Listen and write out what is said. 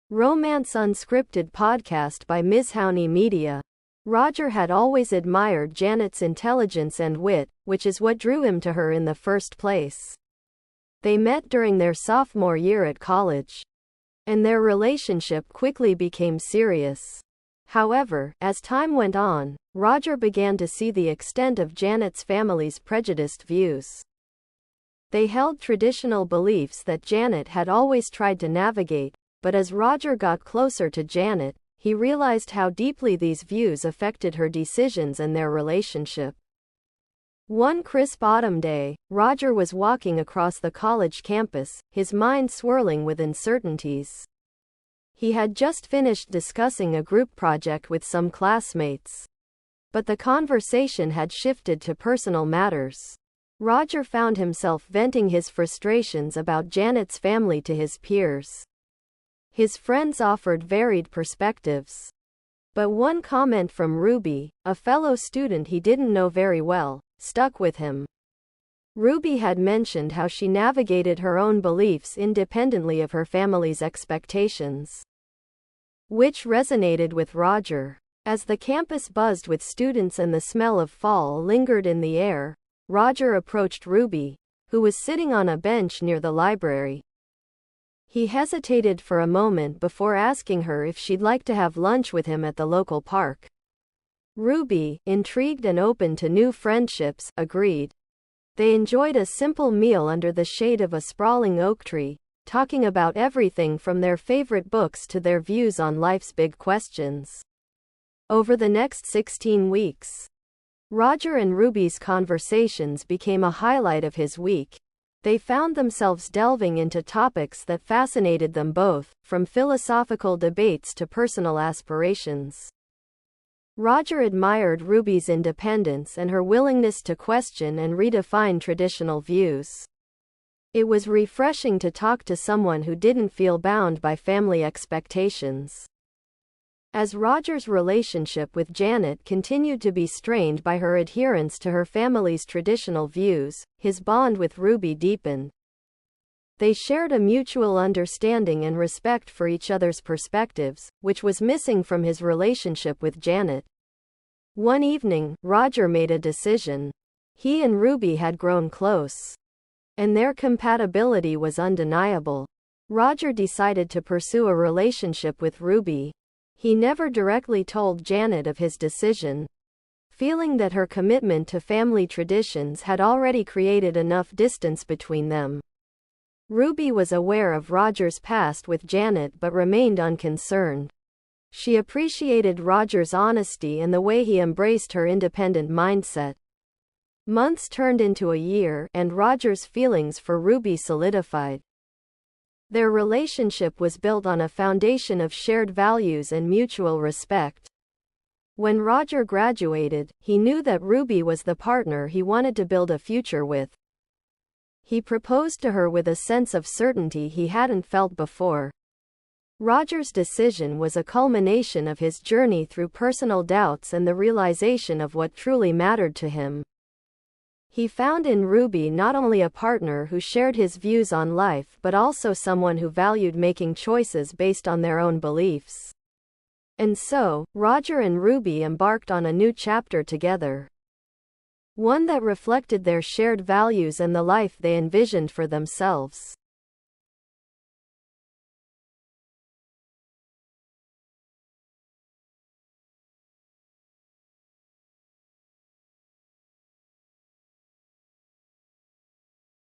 Romance Unscripted podcast by 𝓤𝓻𝓪𝓭𝓲𝓪 Media. Roger had always admired Janet's intelligence and wit, which is what drew him to her in the first place. They met during their sophomore year at college, and their relationship quickly became serious. However, as time went on, Roger began to see the extent of Janet's family's prejudiced views. They held traditional beliefs that Janet had always tried to navigate, but as Roger got closer to Janet, he realized how deeply these views affected her decisions and their relationship. One crisp autumn day, Roger was walking across the college campus, his mind swirling with uncertainties. He had just finished discussing a group project with some classmates, but the conversation had shifted to personal matters. Roger found himself venting his frustrations about Janet's family to his peers. His friends offered varied perspectives, but one comment from Ruby, a fellow student he didn't know very well, stuck with him. Ruby had mentioned how she navigated her own beliefs independently of her family's expectations, which resonated with Roger. As the campus buzzed with students and the smell of fall lingered in the air, Roger approached Ruby, who was sitting on a bench near the library. He hesitated for a moment before asking her if she'd like to have lunch with him at the local park. Ruby, intrigued and open to new friendships, agreed. They enjoyed a simple meal under the shade of a sprawling oak tree, talking about everything from their favorite books to their views on life's big questions. Over the next 16 weeks, Roger and Ruby's conversations became a highlight of his week. They found themselves delving into topics that fascinated them both, from philosophical debates to personal aspirations. Roger admired Ruby's independence and her willingness to question and redefine traditional views. It was refreshing to talk to someone who didn't feel bound by family expectations. As Roger's relationship with Janet continued to be strained by her adherence to her family's traditional views, his bond with Ruby deepened. They shared a mutual understanding and respect for each other's perspectives, which was missing from his relationship with Janet. One evening, Roger made a decision. He and Ruby had grown close, and their compatibility was undeniable. Roger decided to pursue a relationship with Ruby. He never directly told Janet of his decision, feeling that her commitment to family traditions had already created enough distance between them. Ruby was aware of Roger's past with Janet but remained unconcerned. She appreciated Roger's honesty and the way he embraced her independent mindset. Months turned into a year, and Roger's feelings for Ruby solidified. Their relationship was built on a foundation of shared values and mutual respect. When Roger graduated, he knew that Ruby was the partner he wanted to build a future with. He proposed to her with a sense of certainty he hadn't felt before. Roger's decision was a culmination of his journey through personal doubts and the realization of what truly mattered to him. He found in Ruby not only a partner who shared his views on life but also someone who valued making choices based on their own beliefs. And so, Roger and Ruby embarked on a new chapter together. One that reflected their shared values and the life they envisioned for themselves.